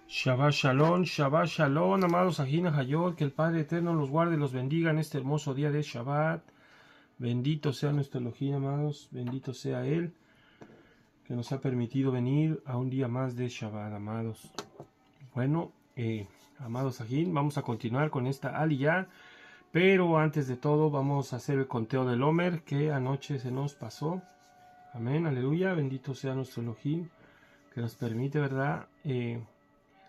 Shabbat Shalom, amados Ajina Hayot, que el Padre Eterno los guarde y los bendiga en este hermoso día de Shabbat. Bendito sea nuestro Elohim, amados, bendito sea Él, que nos ha permitido venir a un día más de Shabbat, amados. Bueno, amados Ajin, vamos a continuar con esta aliyah, pero antes de todo vamos a hacer el conteo del Omer, que anoche se nos pasó. Amén, aleluya, bendito sea nuestro Elohim, que nos permite, ¿verdad?,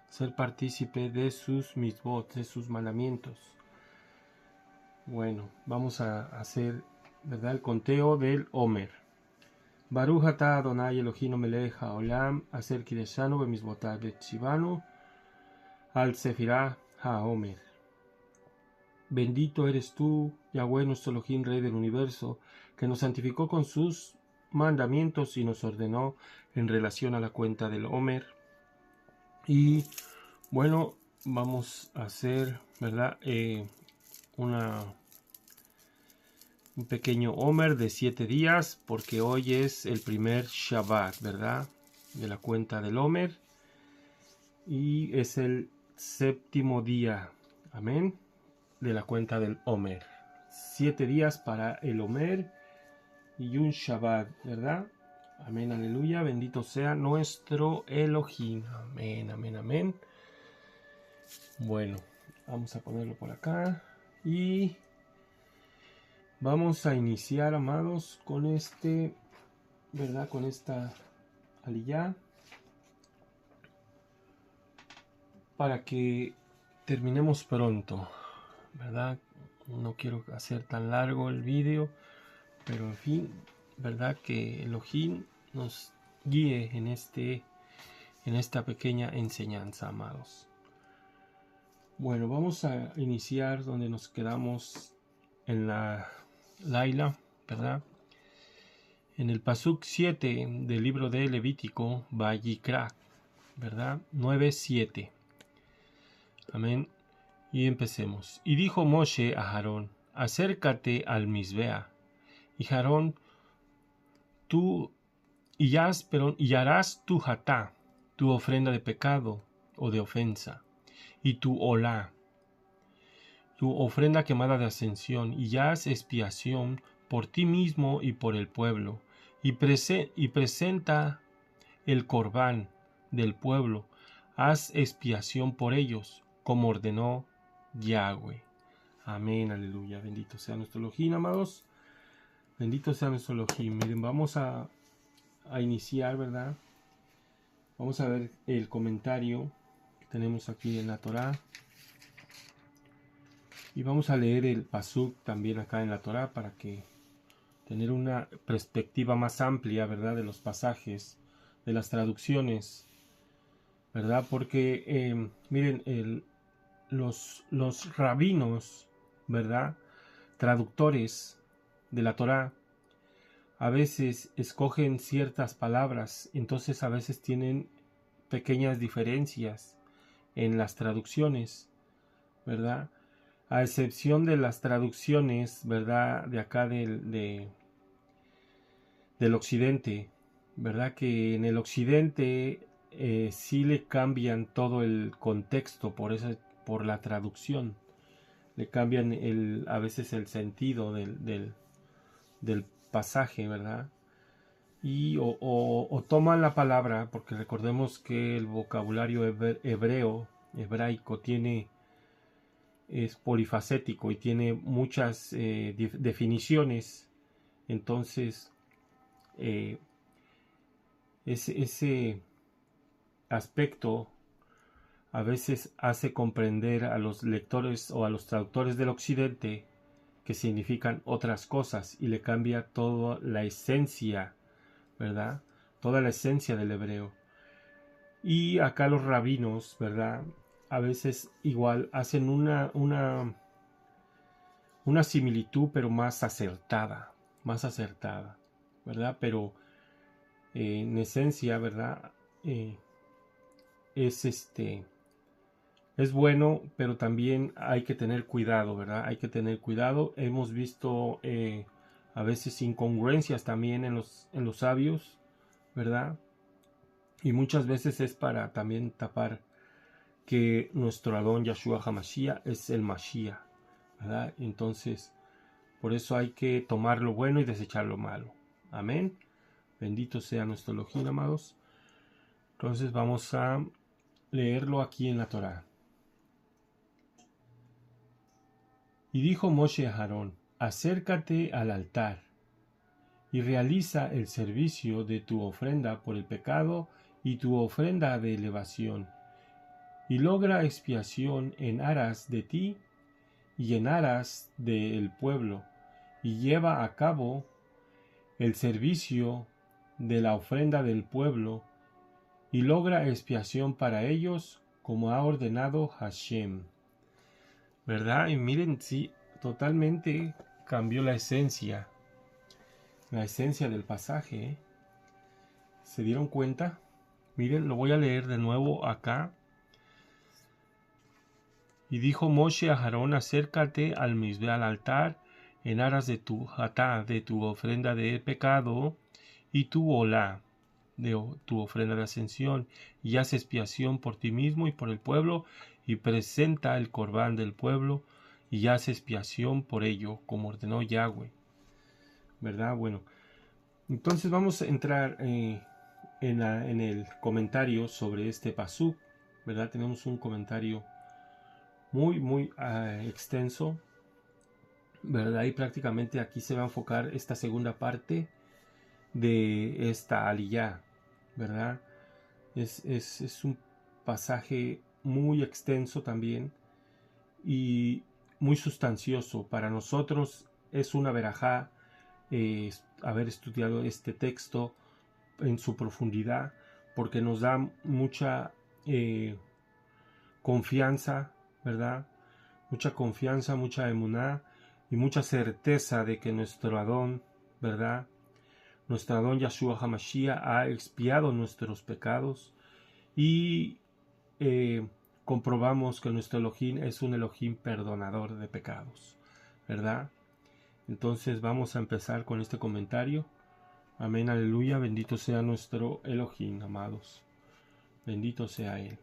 ser partícipe de sus mitzvot, de sus mandamientos. Bueno, vamos a hacer, ¿verdad?, el conteo del Omer. Baruch atah Adonai Eloheinu melech haolam, aser kideshanu b'mitzvotav v'tzivanu al sefirah haomer. Bendito eres tú, Yahweh, nuestro Elohim, Rey del universo, que nos santificó con sus mandamientos y nos ordenó en relación a la cuenta del Omer. Y bueno, vamos a hacer, ¿verdad?, un pequeño Omer de 7 días, porque hoy es el primer Shabbat, ¿verdad?, de la cuenta del Omer, y es el séptimo día, amén, de la cuenta del Omer. 7 días para el Omer y un Shabbat, ¿verdad? Amén, aleluya, bendito sea nuestro Elohim, amén, amén, amén. Bueno, vamos a ponerlo por acá y vamos a iniciar, amados, con ¿verdad?, con esta aliyah, para que terminemos pronto, ¿verdad? No quiero hacer tan largo el vídeo, pero en fin, ¿verdad?, que Elohim nos guíe en esta pequeña enseñanza, amados. Bueno, vamos a iniciar donde nos quedamos en la Laila, ¿verdad? En el Pasuk 7 del libro de Levítico, Vayikra, ¿verdad? 9:7. Amén. Y empecemos. Y dijo Moshe a Aarón: acércate al Mizbeach, y Aarón, tú y harás tu hatá, tu ofrenda de pecado o de ofensa, y tu olá, tu ofrenda quemada de ascensión, y haz expiación por ti mismo y por el pueblo, y presenta el corbán del pueblo, haz expiación por ellos, como ordenó Yahweh. Amén, aleluya, bendito sea nuestro Elohim, amados, bendito sea nuestro Elohim. Miren, vamos a iniciar, ¿verdad? Vamos a ver el comentario que tenemos aquí en la Torá. Y vamos a leer el Pasuk también acá en la Torá para que tener una perspectiva más amplia, ¿verdad?, de los pasajes, de las traducciones, ¿verdad? Porque, miren, los rabinos, ¿verdad?, traductores de la Torá, a veces escogen ciertas palabras, entonces a veces tienen pequeñas diferencias en las traducciones, ¿verdad? A excepción de las traducciones, ¿verdad?, de acá del occidente, ¿verdad? Que en el occidente sí le cambian todo el contexto por la traducción. Le cambian a veces el sentido del pasaje, ¿verdad? Y o toman la palabra, porque recordemos que el vocabulario hebraico es polifacético y tiene muchas definiciones. Entonces ese aspecto a veces hace comprender a los lectores o a los traductores del occidente que significan otras cosas y le cambia toda la esencia, ¿verdad? Toda la esencia del hebreo. Y acá los rabinos, ¿verdad?, a veces igual hacen una similitud, pero más acertada, ¿verdad? Pero en esencia, ¿verdad?, es bueno, pero también hay que tener cuidado, ¿verdad? Hay que tener cuidado. Hemos visto a veces incongruencias también en los sabios, ¿verdad? Y muchas veces es para también tapar que nuestro Adón Yahshua HaMashiach es el Mashiach, ¿verdad? Entonces, por eso hay que tomar lo bueno y desechar lo malo. Amén. Bendito sea nuestro Elohim, amados. Entonces vamos a leerlo aquí en la Torá. Y dijo Moshe a Aarón: acércate al altar y realiza el servicio de tu ofrenda por el pecado y tu ofrenda de elevación, y logra expiación en aras de ti y en aras del pueblo, y lleva a cabo el servicio de la ofrenda del pueblo, y logra expiación para ellos, como ha ordenado Hashem. ¿Verdad? Y miren, sí, totalmente cambió la esencia del pasaje, ¿eh? ¿Se dieron cuenta? Miren, lo voy a leer de nuevo acá. Y dijo Moshe a Aarón: acércate al misbeh, al altar, en aras de tu hatá, de tu ofrenda de pecado, y tu olá, de tu ofrenda de ascensión, y haz expiación por ti mismo y por el pueblo, y presenta el corbán del pueblo, y haz expiación por ello, como ordenó Yahweh. ¿Verdad? Bueno, entonces vamos a entrar en el comentario sobre este pasuk, ¿verdad? Tenemos un comentario muy extenso, ¿verdad? Y prácticamente aquí se va a enfocar esta segunda parte de esta aliyá, ¿verdad? Es un pasaje muy extenso también y muy sustancioso. Para nosotros es una verajá haber estudiado este texto en su profundidad, porque nos da mucha confianza, ¿verdad? Mucha confianza, mucha emuná y mucha certeza de que nuestro Adón, ¿verdad? Nuestro Adón Yahshua HaMashiach ha expiado nuestros pecados y comprobamos que nuestro Elohim es un Elohim perdonador de pecados, ¿verdad? Entonces vamos a empezar con este comentario. Amén, aleluya, bendito sea nuestro Elohim, amados. Bendito sea Él.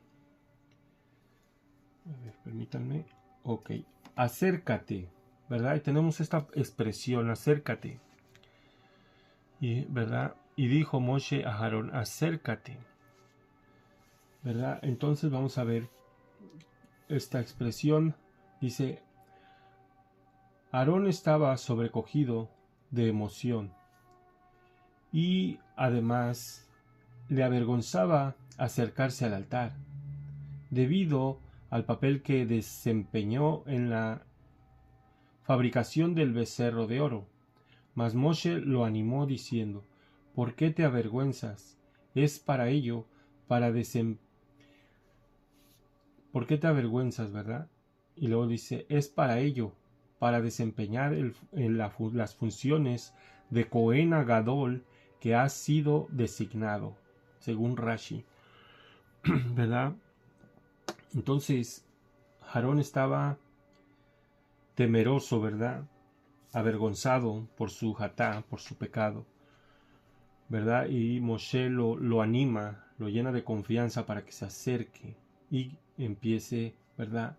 A ver, permítanme. Ok, acércate, ¿verdad? Y tenemos esta expresión, acércate. Y, ¿verdad? Y dijo Moshe a Aarón: acércate, ¿verdad? Entonces vamos a ver esta expresión. Dice: Aarón estaba sobrecogido de emoción y además le avergonzaba acercarse al altar, debido al papel que desempeñó en la fabricación del becerro de oro. Mas Moshe lo animó diciendo: ¿por qué te avergüenzas? Es para ello, ¿por qué te avergüenzas, verdad? Y luego dice: es para ello, para desempeñar las funciones de Cohen Gadol que ha sido designado, según Rashi, ¿verdad? Entonces, Aarón estaba temeroso, ¿verdad? Avergonzado por su hatá, por su pecado, ¿verdad? Y Moshe lo anima, lo llena de confianza para que se acerque y empiece, ¿verdad?,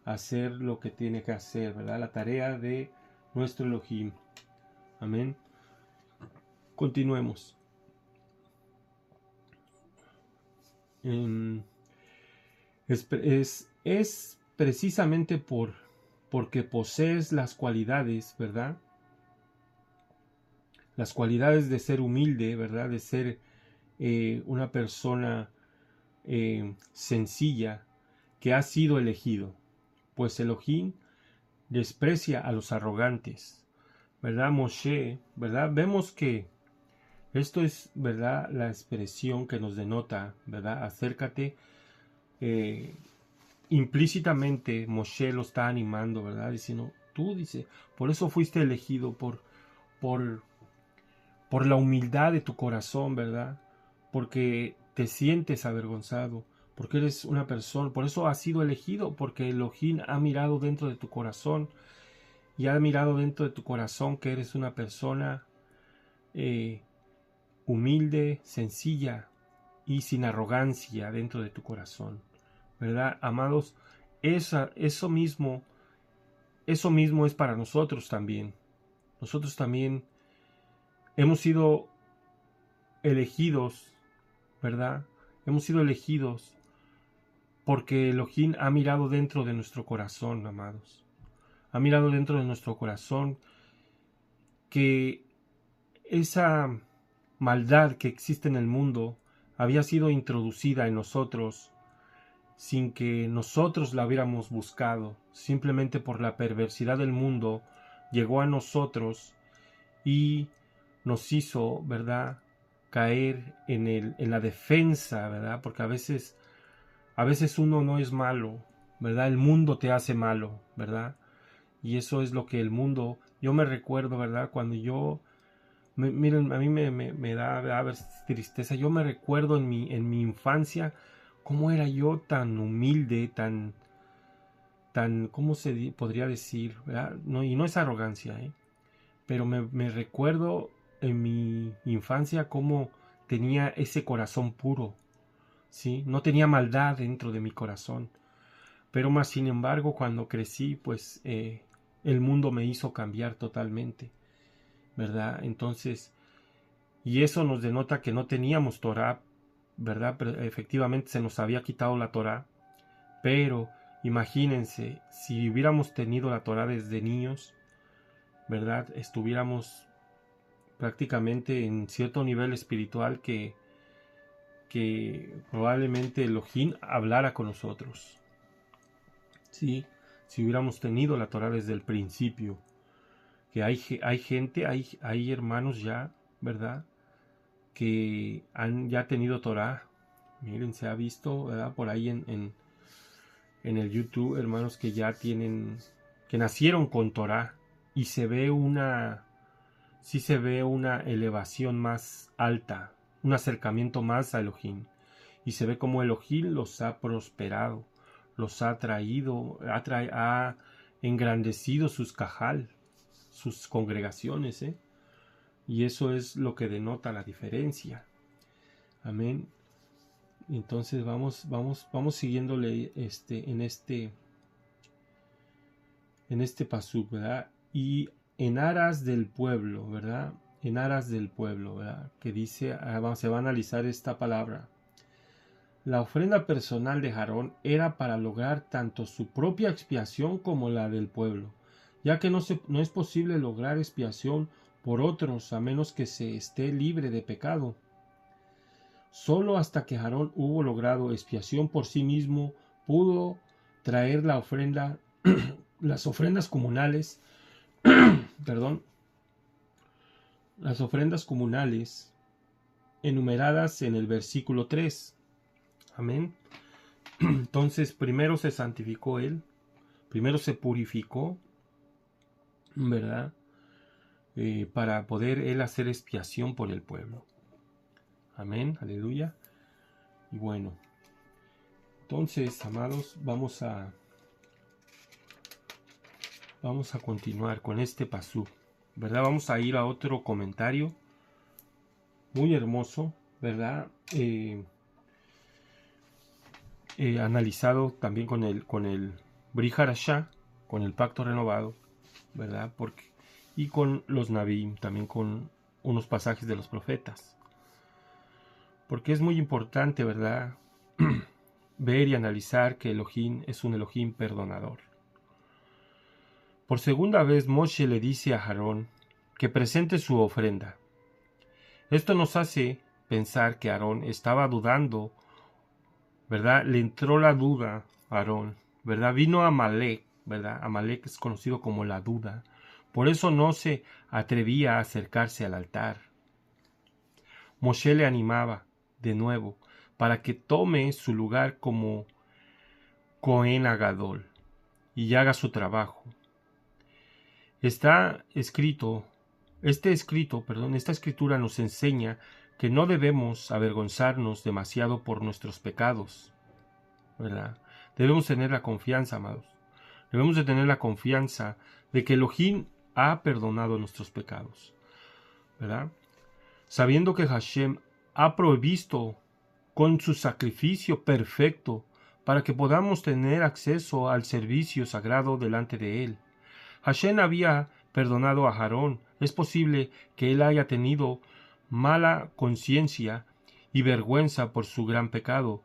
a hacer lo que tiene que hacer, ¿verdad? La tarea de nuestro Elohim. Amén. Continuemos. Es precisamente porque posees las cualidades, ¿verdad? Las cualidades de ser humilde, ¿verdad? De ser una persona sencilla, que ha sido elegido. Pues Elohim desprecia a los arrogantes, ¿verdad? Moshe, ¿verdad? Vemos que esto es, ¿verdad?, la expresión que nos denota, ¿verdad? Acércate. Implícitamente Moshe lo está animando, ¿verdad? Diciendo, tú, dice, por eso fuiste elegido, por la humildad de tu corazón, ¿verdad? Porque te sientes avergonzado, porque eres una persona, por eso has sido elegido, porque Elohim ha mirado dentro de tu corazón y ha mirado dentro de tu corazón que eres una persona humilde, sencilla y sin arrogancia dentro de tu corazón, ¿verdad? Amados, eso mismo es para nosotros también. Nosotros también hemos sido elegidos, ¿verdad? Hemos sido elegidos porque Elohim ha mirado dentro de nuestro corazón, amados. Ha mirado dentro de nuestro corazón que esa maldad que existe en el mundo había sido introducida en nosotros sin que nosotros la hubiéramos buscado. Simplemente por la perversidad del mundo llegó a nosotros y nos hizo, ¿verdad?, caer en la defensa, ¿verdad? Porque a veces uno no es malo, ¿verdad? El mundo te hace malo, ¿verdad? Y eso es lo que el mundo, yo me recuerdo, ¿verdad? Cuando miren, a mí me da a ver, tristeza. Yo me recuerdo en mi infancia cómo era yo tan humilde, tan, ¿cómo se podría decir? ¿Verdad? No, y no es arrogancia, ¿eh? Pero me recuerdo en mi infancia cómo tenía ese corazón puro, ¿sí? No tenía maldad dentro de mi corazón. Pero más sin embargo, cuando crecí, pues el mundo me hizo cambiar totalmente, ¿verdad? Entonces, y eso nos denota que no teníamos Torah, ¿verdad? Pero efectivamente se nos había quitado la Torah. Pero imagínense, si hubiéramos tenido la Torah desde niños, ¿verdad? Estuviéramos prácticamente en cierto nivel espiritual que probablemente Elohim hablara con nosotros. Sí, si hubiéramos tenido la Torah desde el principio. Que hay gente, hay hermanos ya, ¿verdad?, que han ya tenido Torah. Miren, se ha visto, ¿verdad?, por ahí en el YouTube, hermanos que ya tienen, que nacieron con Torah, y sí se ve una elevación más alta, un acercamiento más a Elohim, y se ve como Elohim los ha prosperado, los ha traído, ha engrandecido sus cajal, sus congregaciones, y eso es lo que denota la diferencia. Amén. Entonces vamos siguiéndole en este pasuk, ¿verdad? Y en aras del pueblo, ¿verdad? En aras del pueblo, ¿verdad? Que dice, se va a analizar esta palabra. La ofrenda personal de Aarón era para lograr tanto su propia expiación como la del pueblo, ya que no es posible lograr expiación por otros a menos que se esté libre de pecado. Solo hasta que Aarón hubo logrado expiación por sí mismo pudo traer la ofrenda, las ofrendas comunales, perdón, las ofrendas comunales enumeradas en el versículo 3. Amén. Entonces primero se santificó él, primero se purificó, ¿verdad? Para poder él hacer expiación por el pueblo. Amén, aleluya. Y bueno, entonces, amados, vamos a continuar con este pasú, ¿verdad? Vamos a ir a otro comentario muy hermoso, ¿verdad? Analizado también con el Brit Hadashah, con el pacto renovado, ¿verdad? Y con los Nabim, también con unos pasajes de los profetas. Porque es muy importante, ¿verdad?, ver y analizar que Elohim es un Elohim perdonador. Por segunda vez Moshe le dice a Aarón que presente su ofrenda. Esto nos hace pensar que Aarón estaba dudando, ¿verdad? Le entró la duda a Aarón, ¿verdad? Vino Amalek, ¿verdad? Amalek es conocido como la duda. Por eso no se atrevía a acercarse al altar. Moshe le animaba de nuevo para que tome su lugar como Cohen Agadol y haga su trabajo. Esta escritura nos enseña que no debemos avergonzarnos demasiado por nuestros pecados, ¿verdad? Debemos tener la confianza, amados. Debemos de tener la confianza de que Elohim ha perdonado nuestros pecados, ¿verdad? Sabiendo que Hashem ha provisto con su sacrificio perfecto para que podamos tener acceso al servicio sagrado delante de él. Hashem había perdonado a Aarón. Es posible que él haya tenido mala conciencia y vergüenza por su gran pecado,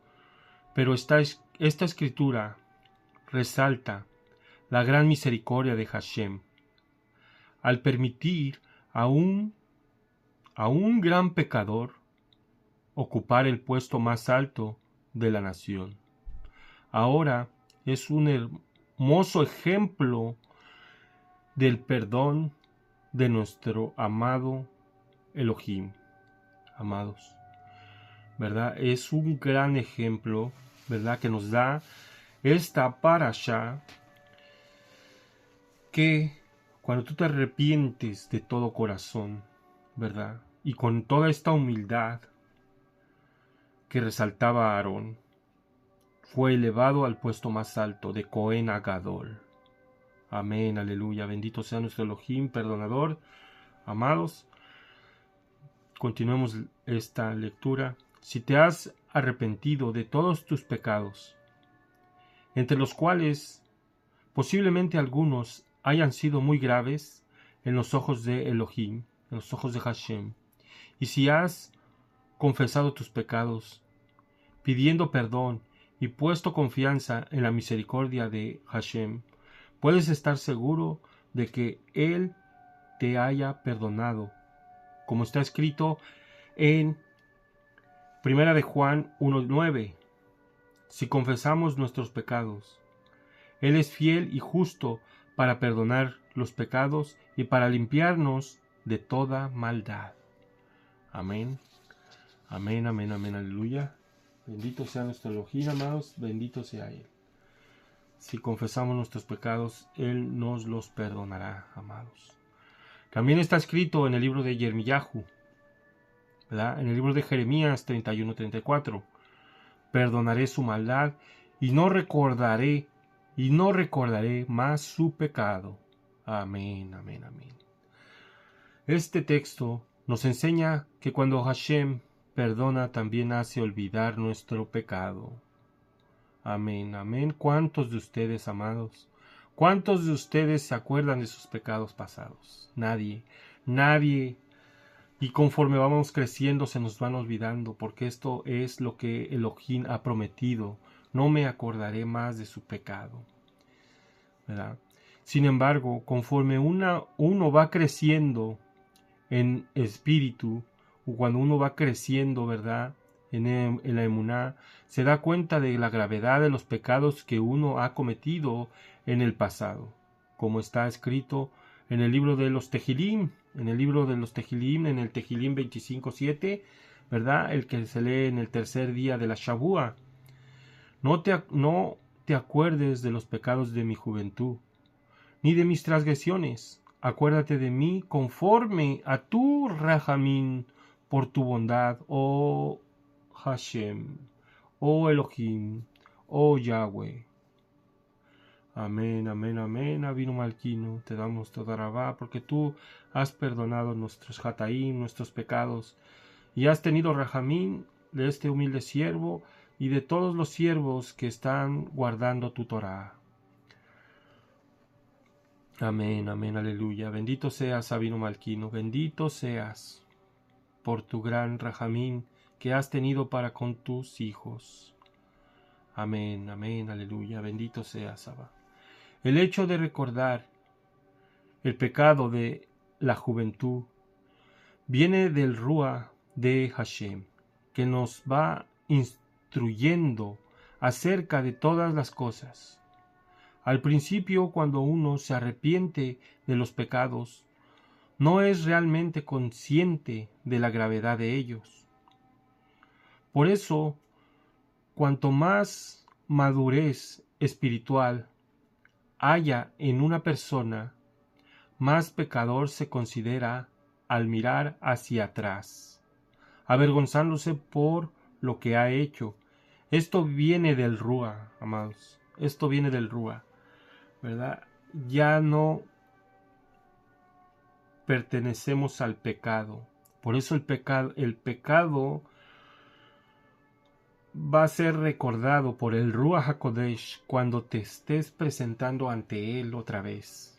pero esta escritura resalta la gran misericordia de Hashem al permitir a un gran pecador ocupar el puesto más alto de la nación. Ahora es un hermoso ejemplo del perdón de nuestro amado Elohim, amados, ¿verdad? Es un gran ejemplo, ¿verdad?, que nos da esta parashá, que cuando tú te arrepientes de todo corazón, ¿verdad?, y con toda esta humildad que resaltaba Aarón, fue elevado al puesto más alto de Cohen Agadol. Amén, aleluya, bendito sea nuestro Elohim, perdonador. Amados, continuemos esta lectura. Si te has arrepentido de todos tus pecados, entre los cuales posiblemente algunos hayan sido muy graves en los ojos de Elohim, en los ojos de Hashem, y si has confesado tus pecados, pidiendo perdón y puesto confianza en la misericordia de Hashem, puedes estar seguro de que Él te haya perdonado, como está escrito en 1 de Juan 1:9. Si confesamos nuestros pecados, Él es fiel y justo para perdonar los pecados y para limpiarnos de toda maldad. Amén. Amén, amén, amén, aleluya. Bendito sea nuestro Elohim, amados, bendito sea Él. Si confesamos nuestros pecados, Él nos los perdonará, amados. También está escrito en el libro de Yirmiyahu, ¿verdad?, en el libro de Jeremías 31:34. Perdonaré su maldad y no recordaré más su pecado. Amén, amén, amén. Este texto nos enseña que cuando Hashem perdona, también hace olvidar nuestro pecado. Amén, amén. ¿Cuántos de ustedes, amados, cuántos de ustedes se acuerdan de sus pecados pasados? Nadie, nadie. Y conforme vamos creciendo se nos van olvidando, porque esto es lo que Elohim ha prometido. No me acordaré más de su pecado, ¿verdad? Sin embargo, conforme uno va creciendo en espíritu, o cuando uno va creciendo, ¿verdad?, en la emuná, se da cuenta de la gravedad de los pecados que uno ha cometido en el pasado, como está escrito en el libro de los Tehilim, en el Tehilim 25:7, ¿verdad?, el que se lee en el tercer día de la Shavua. No te acuerdes de los pecados de mi juventud, ni de mis transgresiones. Acuérdate de mí conforme a tu rahamín, por tu bondad, oh Hashem, oh Elohim, oh Yahweh. Amén, amén, amén, Avinu Malkinu, te damos toda rabá, porque tú has perdonado nuestros hataim, nuestros pecados, y has tenido rahamín de este humilde siervo y de todos los siervos que están guardando tu Torah. Amén, amén, aleluya. Bendito seas, Avinu Malkinu, bendito seas por tu gran rahamín que has tenido para con tus hijos. Amén, amén, aleluya. Bendito seas, Abba. El hecho de recordar el pecado de la juventud viene del Ruach de Hashem, que nos va instruyendo acerca de todas las cosas. Al principio, cuando uno se arrepiente de los pecados, no es realmente consciente de la gravedad de ellos. Por eso, cuanto más madurez espiritual haya en una persona, más pecador se considera al mirar hacia atrás, avergonzándose por lo que ha hecho. Esto viene del Ruach, amados. Esto viene del Ruach, ¿verdad? Ya no pertenecemos al pecado. Por eso el pecado va a ser recordado por el Ruach HaKodesh cuando te estés presentando ante Él otra vez.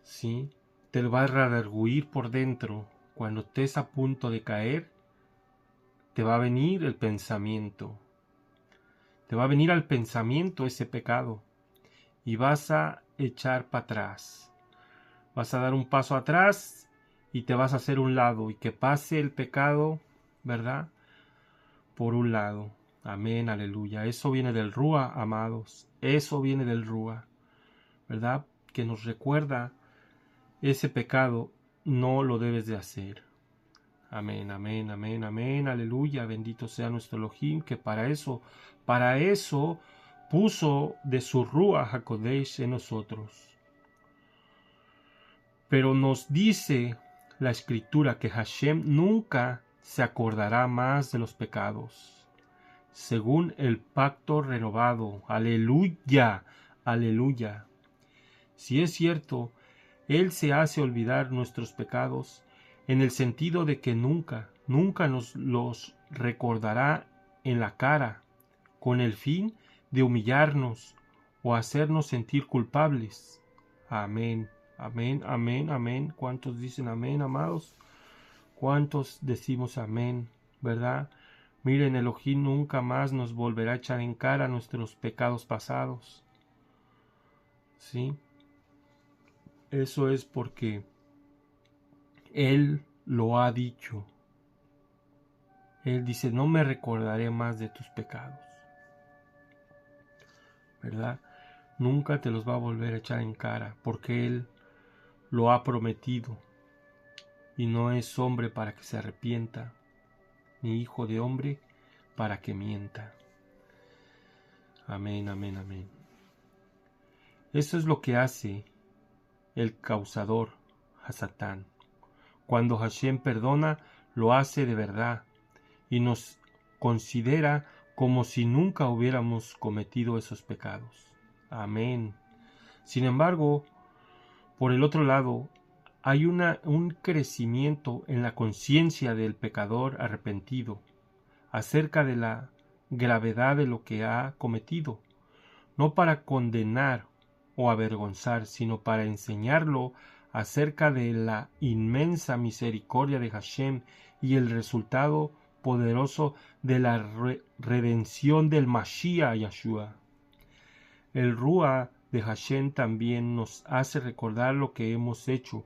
¿Sí? Te va a redarguir por dentro. Cuando estés a punto de caer, te va a venir el pensamiento. Te va a venir al pensamiento ese pecado. Y vas a echar para atrás. Vas a dar un paso atrás y te vas a hacer un lado. Y que pase el pecado, ¿verdad? Por un lado. Amén, aleluya. Eso viene del Rúa, amados. Eso viene del Rúa, ¿verdad? Que nos recuerda ese pecado, no lo debes de hacer. Amén, amén, amén, amén, aleluya. Bendito sea nuestro Elohim, que para eso puso de su Rúa HaKodesh en nosotros. Pero nos dice la Escritura que Hashem nunca se acordará más de los pecados, según el pacto renovado. Aleluya, aleluya. Si es cierto, Él se hace olvidar nuestros pecados en el sentido de que nunca nos los recordará en la cara, con el fin de humillarnos o hacernos sentir culpables. Amén, amén, amén, amén. ¿Cuántos dicen amén, amados? ¿Cuántos decimos amén, verdad? Miren, Elohim nunca más nos volverá a echar en cara nuestros pecados pasados. ¿Sí? Eso es porque Él lo ha dicho. Él dice, no me recordaré más de tus pecados. ¿Verdad? Nunca te los va a volver a echar en cara, porque Él lo ha prometido. Y no es hombre para que se arrepienta, ni hijo de hombre para que mienta. Amén, amén, amén. Eso es lo que hace el causador, Hasatán. Cuando Hashem perdona, lo hace de verdad y nos considera como si nunca hubiéramos cometido esos pecados. Amén. Sin embargo, por el otro lado, hay un crecimiento en la conciencia del pecador arrepentido acerca de la gravedad de lo que ha cometido, no para condenar o avergonzar, sino para enseñarlo acerca de la inmensa misericordia de Hashem y el resultado poderoso de la redención del Mashiach Yeshua. El Ruah de Hashem también nos hace recordar lo que hemos hecho,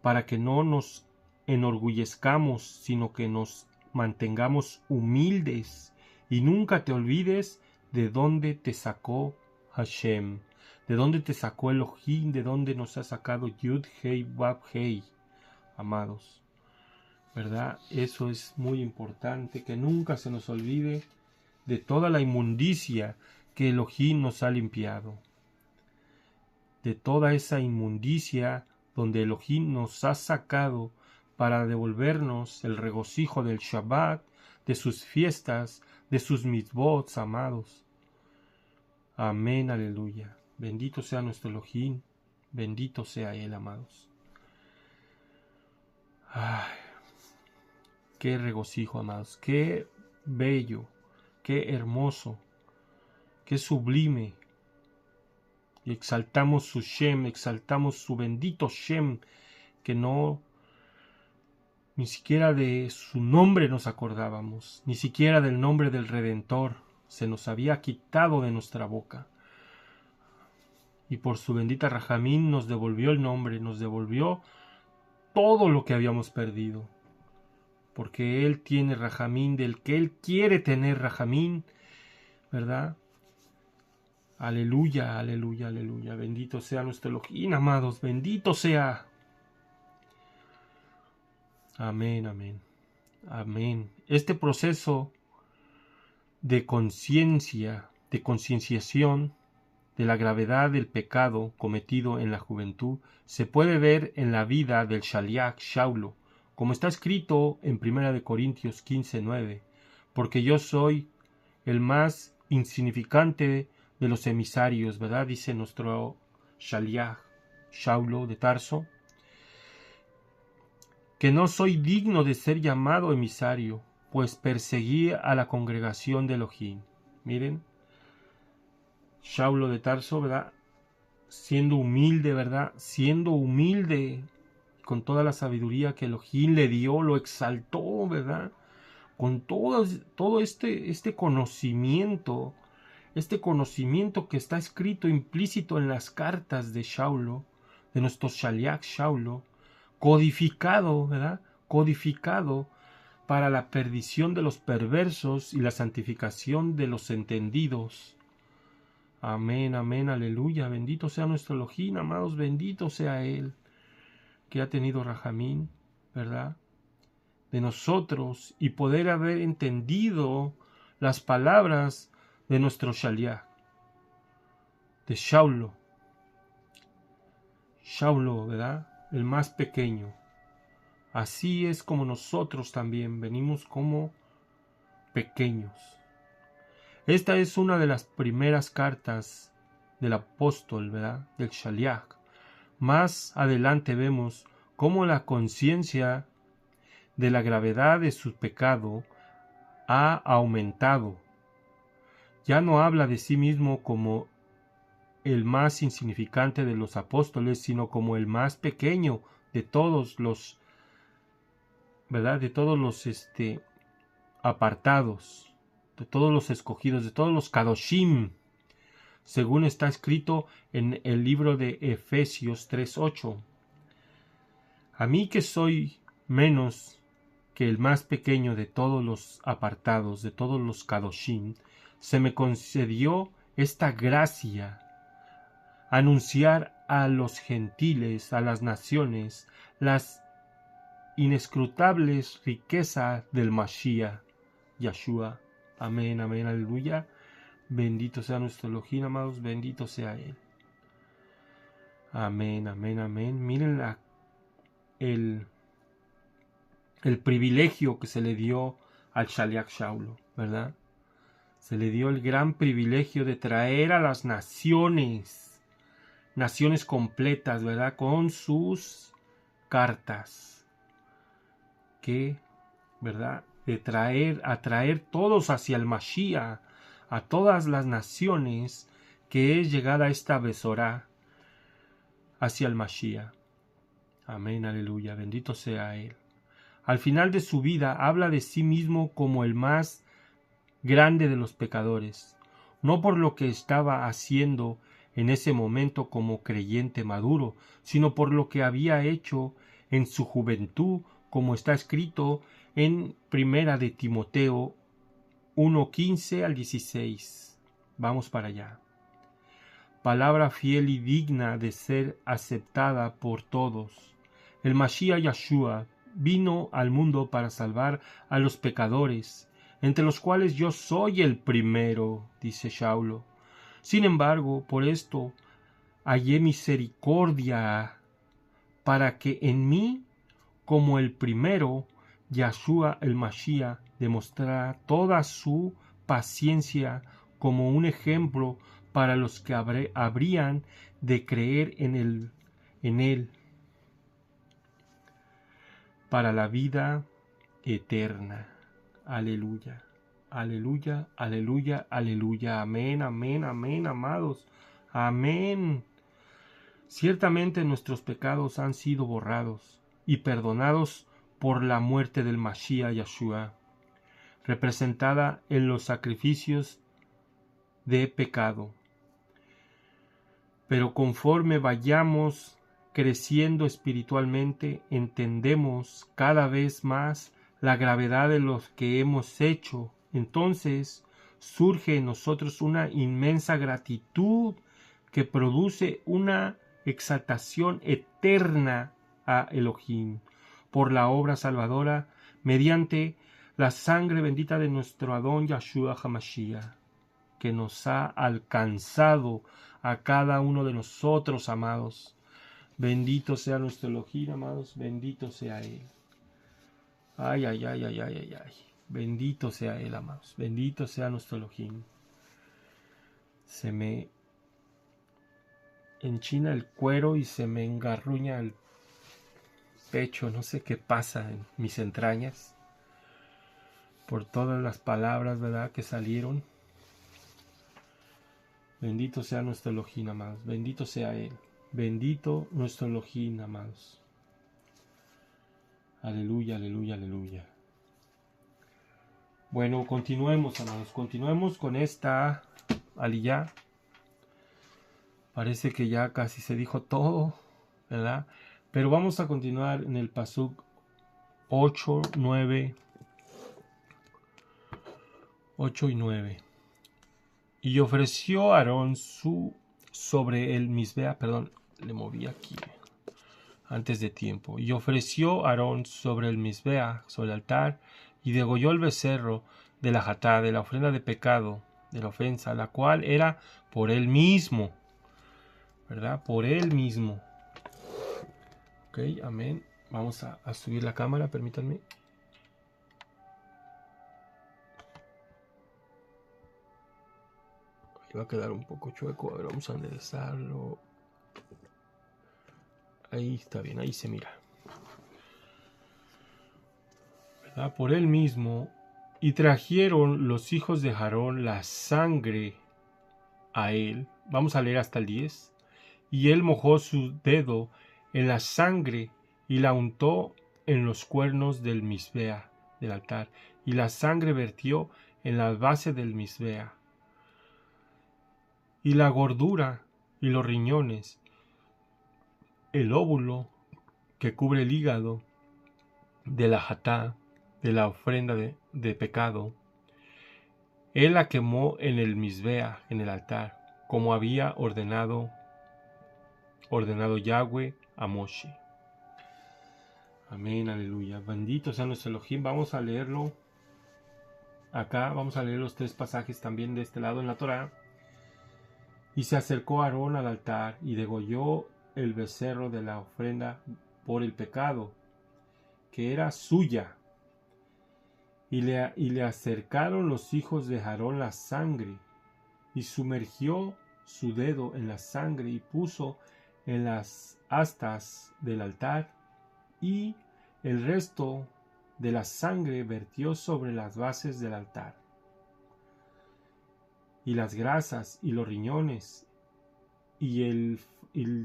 para que no nos enorgullezcamos, sino que nos mantengamos humildes y nunca te olvides de dónde te sacó Hashem, de dónde te sacó Elohim, de dónde nos ha sacado Yud Hei Vav Hei, amados. ¿Verdad? Eso es muy importante, que nunca se nos olvide de toda la inmundicia que Elohim nos ha limpiado, de toda esa inmundicia donde Elohim nos ha sacado para devolvernos el regocijo del Shabbat, de sus fiestas, de sus mitzvot, amados. Amén, aleluya. Bendito sea nuestro Elohim, bendito sea Él, amados. Ay, qué regocijo, amados, qué bello, qué hermoso, qué sublime. Y exaltamos su Shem, exaltamos su bendito Shem, que ni siquiera de su nombre nos acordábamos, ni siquiera del nombre del Redentor se nos había quitado de nuestra boca. Y por su bendita Rajamín nos devolvió el nombre, nos devolvió todo lo que habíamos perdido. Porque Él tiene Rajamín del que Él quiere tener Rajamín, ¿verdad? Aleluya, aleluya, aleluya. Bendito sea nuestro Elohim, amados. Bendito sea. Amén, amén. Amén. Este proceso de conciencia, de concienciación de la gravedad del pecado cometido en la juventud se puede ver en la vida del Shaliach Shaulo, como está escrito en 1 Corintios 15:9, porque yo soy el más insignificante de los emisarios, ¿verdad? Dice nuestro Shaliach Shaulo de Tarso, que no soy digno de ser llamado emisario, pues perseguía a la congregación de Elohim. Miren, Saulo de Tarso, ¿verdad? Siendo humilde, ¿verdad? Siendo humilde, con toda la sabiduría que Elohim le dio, lo exaltó, ¿verdad? Con todo este conocimiento que está escrito implícito en las cartas de Saulo, de nuestro Shaliach Saulo, codificado, ¿verdad? Codificado para la perdición de los perversos y la santificación de los entendidos. Amén, amén, aleluya. Bendito sea nuestro Elohim, amados, bendito sea Él, que ha tenido rajamín, ¿verdad? De nosotros y poder haber entendido las palabras de nuestro Shaliach, de Saulo, ¿verdad? El más pequeño. Así es como nosotros también venimos como pequeños. Esta es una de las primeras cartas del apóstol, ¿verdad? Del Shaliach. Más adelante vemos cómo la conciencia de la gravedad de su pecado ha aumentado. Ya no habla de sí mismo como el más insignificante de los apóstoles, sino como el más pequeño de todos los, ¿verdad? De todos los apartados, de todos los escogidos, de todos los kadoshim, según está escrito en el libro de Efesios 3:8. A mí que soy menos que el más pequeño de todos los apartados, de todos los kadoshim, se me concedió esta gracia, anunciar a los gentiles, a las naciones, las inescrutables riquezas del Mashiach, Yahshua. Amén, amén, aleluya. Bendito sea nuestro Elohim, amados, bendito sea Él. Amén, amén, amén. Miren el privilegio que se le dio al Shaliach Saulo, ¿verdad? Se le dio el gran privilegio de traer a las naciones completas, ¿verdad? Con sus cartas. Que, ¿verdad? Atraer todos hacia el Mashiach, a todas las naciones, que es llegada esta Besorá hacia el Mashiach. Amén, aleluya, bendito sea Él. Al final de su vida habla de sí mismo como el más grande de los pecadores, no por lo que estaba haciendo en ese momento como creyente maduro, sino por lo que había hecho en su juventud, como está escrito en Primera de Timoteo 1:15 al 16. Vamos para allá. Palabra fiel y digna de ser aceptada por todos. El Mashiach Yahshua vino al mundo para salvar a los pecadores, entre los cuales yo soy el primero, dice Saulo. Sin embargo, por esto hallé misericordia, para que en mí, como el primero, Yahshua el Mashiach demostrara toda su paciencia como un ejemplo para los que habrían de creer en él, para la vida eterna. Aleluya, aleluya, aleluya, aleluya. Amén, amén, amén, amados. Amén. Ciertamente nuestros pecados han sido borrados y perdonados por la muerte del Mashiach Yahshua, representada en los sacrificios de pecado. Pero conforme vayamos creciendo espiritualmente, entendemos cada vez más la gravedad de lo que hemos hecho. Entonces surge en nosotros una inmensa gratitud que produce una exaltación eterna a Elohim por la obra salvadora mediante la sangre bendita de nuestro Adón Yahshua HaMashiach, que nos ha alcanzado a cada uno de nosotros, amados. Bendito sea nuestro Elohim, amados, bendito sea Él. Ay, ay, ay, ay, ay, ay, ay. Bendito sea Él, amados, bendito sea nuestro Elohim. Se me enchina el cuero y se me engarruña el pecho, no sé qué pasa en mis entrañas, por todas las palabras, ¿verdad?, que salieron. Bendito sea nuestro Elohim, amados. Bendito sea Él. Bendito nuestro Elohim, amados. Aleluya, aleluya, aleluya. Bueno, continuemos, amados. Continuemos con esta aliyá. Parece que ya casi se dijo todo, ¿verdad? Pero vamos a continuar en el pasuk 8, 9, 8 y 9. Y ofreció Aarón sobre el misbea, perdón, le moví aquí antes de tiempo. Y ofreció Aarón sobre el misbea, sobre el altar, y degolló el becerro de la jatá, de la ofrenda de pecado, de la ofensa, la cual era por él mismo, ¿verdad? Por él mismo. Ok, amén. Vamos a subir la cámara, permítanme. Ahí va a quedar un poco chueco. A ver, vamos a enderezarlo. Ahí está bien, ahí se mira. ¿Verdad? Por él mismo. Y trajeron los hijos de Aarón la sangre a él. Vamos a leer hasta el 10. Y él mojó su dedo en la sangre y la untó en los cuernos del misbea, del altar. Y la sangre vertió en la base del misbea. Y la gordura y los riñones, el óvulo que cubre el hígado de la jatá, de la ofrenda de pecado, él la quemó en el misbea, en el altar, como había ordenado Yahweh a Moshe. Amén, aleluya. Bendito sea nuestro Elohim. Vamos a leerlo acá. Vamos a leer los 3 pasajes también de este lado en la Torá. Y se acercó Aarón al altar y degolló el becerro de la ofrenda por el pecado, que era suya. Y le acercaron los hijos de Aarón la sangre, y sumergió su dedo en la sangre y puso en las astas del altar, y el resto de la sangre vertió sobre las bases del altar. Y las grasas y los riñones y el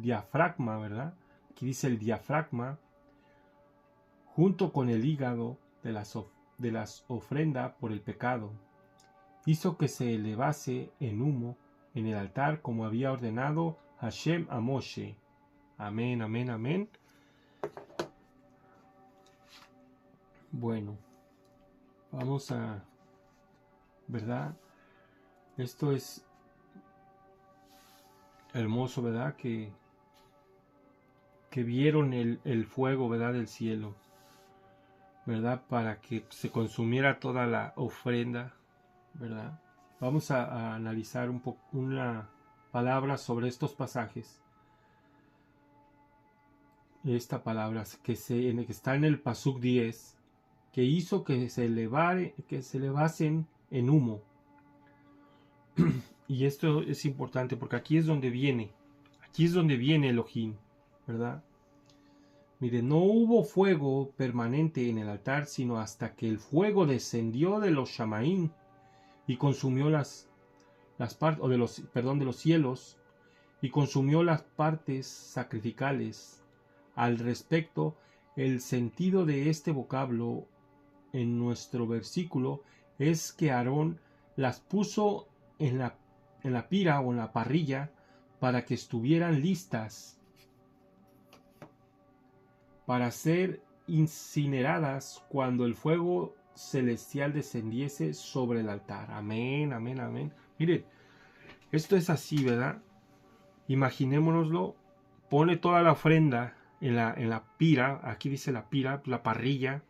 diafragma, ¿verdad? Aquí dice el diafragma, junto con el hígado de las ofrendas por el pecado, hizo que se elevase en humo en el altar como había ordenado Hashem a Moshe. Amén, amén, amén. Bueno, vamos a, ¿verdad? Esto es hermoso, ¿verdad? Que vieron el fuego, ¿verdad? Del cielo, ¿verdad? Para que se consumiera toda la ofrenda, ¿verdad? Vamos a analizar una palabra sobre estos pasajes. Esta palabra que está en el pasuk 10, que hizo que se elevasen en humo. Y esto es importante porque aquí es donde viene Elohim, ¿verdad? Mire, no hubo fuego permanente en el altar, sino hasta que el fuego descendió de los Shamaim y consumió las partes, de los cielos, y consumió las partes sacrificales. Al respecto, el sentido de este vocablo en nuestro versículo es que Aarón las puso en la pira o en la parrilla para que estuvieran listas para ser incineradas cuando el fuego celestial descendiese sobre el altar. Amén, amén, amén. Miren, esto es así, ¿verdad? Imaginémonoslo, pone toda la ofrenda en la pira, aquí dice la pira, la parrilla,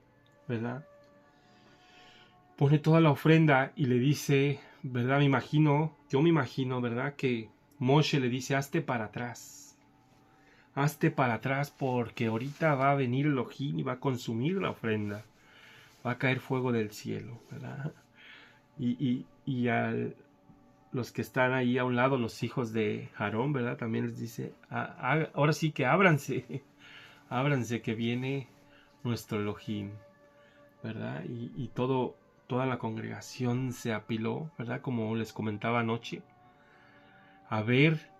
¿verdad? Pone toda la ofrenda y le dice, ¿verdad? Yo me imagino, ¿verdad? Que Moshe le dice, hazte para atrás porque ahorita va a venir Elohim y va a consumir la ofrenda, va a caer fuego del cielo, ¿verdad? Y a los que están ahí a un lado, los hijos de Aarón, ¿verdad? También les dice, ahora sí que ábranse que viene nuestro Elohim, ¿verdad? Y todo toda la congregación se apiló, ¿verdad? Como les comentaba anoche, a ver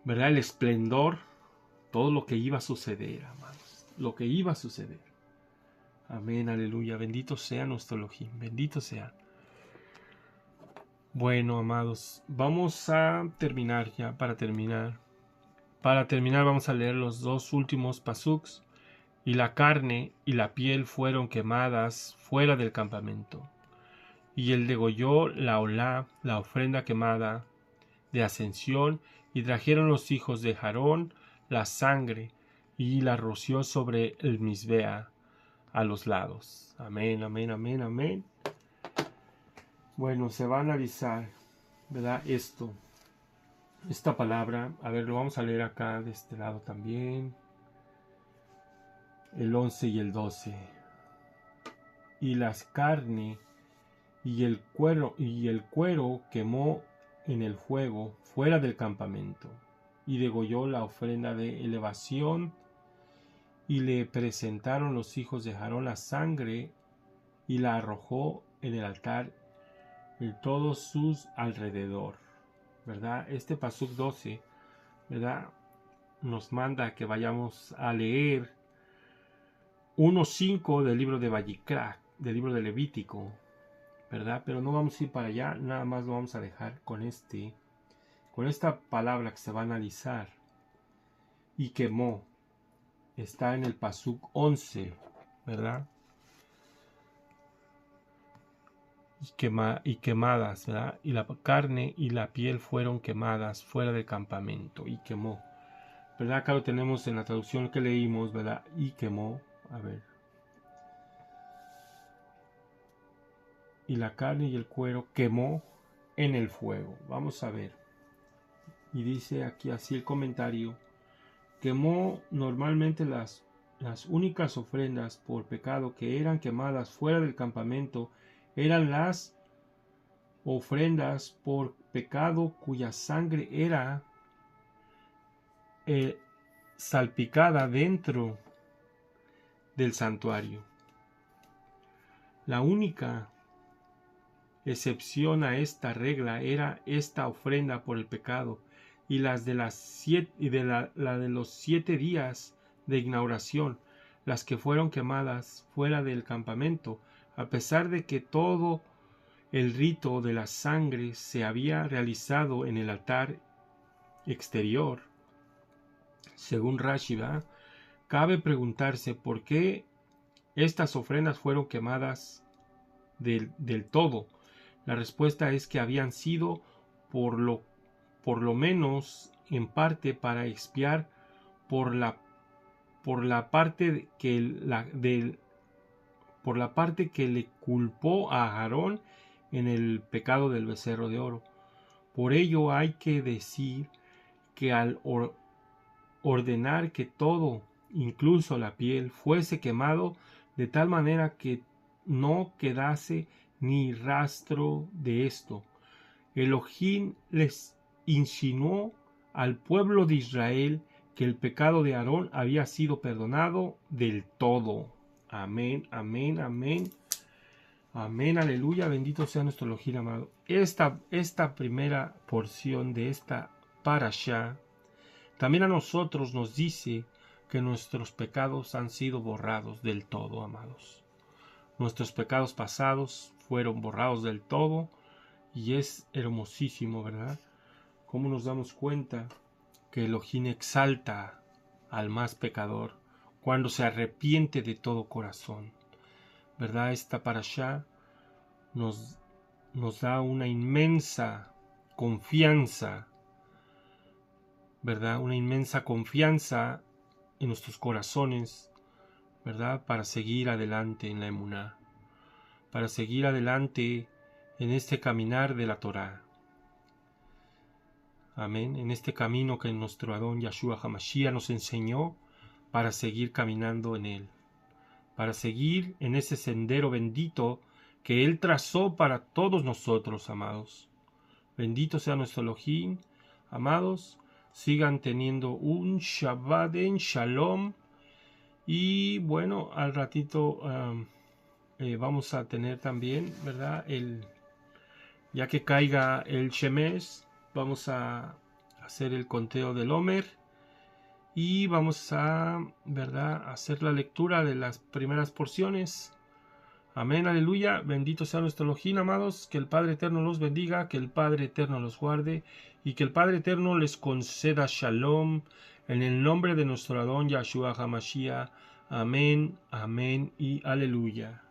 ¿verdad? El esplendor, todo lo que iba a suceder, amados, lo que iba a suceder. Amén, aleluya, bendito sea nuestro Elohim, bendito sea. Bueno, amados, vamos a terminar ya, para terminar. Para terminar vamos a leer los dos últimos pasuks. Y la carne y la piel fueron quemadas fuera del campamento. Y él degolló la olá, la ofrenda quemada de ascensión, y trajeron los hijos de Aarón la sangre, y la roció sobre el misbea a los lados. Amén, amén, amén, amén. Bueno, se va a analizar, ¿verdad? Esta palabra, a ver, lo vamos a leer acá de este lado también. El 11 y el 12. Y las carne y el cuero quemó en el fuego fuera del campamento, y degolló la ofrenda de elevación, y le presentaron los hijos de Aarón la sangre, y la arrojó en el altar en todos sus alrededor. ¿Verdad? Este pasuk 12, ¿verdad?, nos manda que vayamos a leer 1:5 del libro de Vayikra, del libro de Levítico, ¿verdad? Pero no vamos a ir para allá, nada más lo vamos a dejar con esta palabra que se va a analizar. Y quemó, está en el pasuk 11, ¿verdad? Y quemadas, ¿verdad? Y la carne y la piel fueron quemadas fuera del campamento, y quemó, ¿verdad? Acá lo tenemos en la traducción que leímos, ¿verdad? Y quemó, a ver. Y la carne y el cuero quemó en el fuego. Vamos a ver. Y dice aquí así el comentario. Quemó normalmente las únicas ofrendas por pecado que eran quemadas fuera del campamento eran las ofrendas por pecado cuya sangre era salpicada dentro del santuario. La única excepción a esta regla era esta ofrenda por el pecado, y la de los 7 días de inauguración, las que fueron quemadas fuera del campamento, a pesar de que todo el rito de la sangre se había realizado en el altar exterior. Según Rashi, cabe preguntarse por qué estas ofrendas fueron quemadas del todo. La respuesta es que habían sido por lo menos en parte para expiar por la parte que le culpó a Aarón en el pecado del becerro de oro. Por ello hay que decir que al ordenar que todo, incluso la piel, fuese quemado de tal manera que no quedase ni rastro de esto, Elohim les insinuó al pueblo de Israel que el pecado de Aarón había sido perdonado del todo. Amén, amén, amén. Amén, aleluya, bendito sea nuestro Elohim amado. Esta primera porción de esta parashá también a nosotros nos dice que nuestros pecados han sido borrados del todo, amados. Nuestros pecados pasados fueron borrados del todo, y es hermosísimo, ¿verdad? Cómo nos damos cuenta que Elohim exalta al más pecador cuando se arrepiente de todo corazón, ¿verdad? Esta parashá nos da una inmensa confianza, ¿verdad? Una inmensa confianza en nuestros corazones, ¿verdad? Para seguir adelante en la emuná, para seguir adelante en este caminar de la Torá. Amén. En este camino que nuestro Adón Yahshua HaMashiach nos enseñó para seguir caminando en él, para seguir en ese sendero bendito que él trazó para todos nosotros, amados. Bendito sea nuestro Elohim, amados. Sigan teniendo un Shabbat en Shalom Y bueno, al ratito vamos a tener también, ¿verdad? Ya que caiga el Shemesh, vamos a hacer el conteo del Homer y vamos a, ¿verdad?, hacer la lectura de las primeras porciones. Amén, aleluya, bendito sea nuestro Elohim, amados, que el Padre Eterno los bendiga, que el Padre Eterno los guarde y que el Padre Eterno les conceda shalom en el nombre de nuestro Adón Yahshua HaMashiach. Amén, amén y aleluya.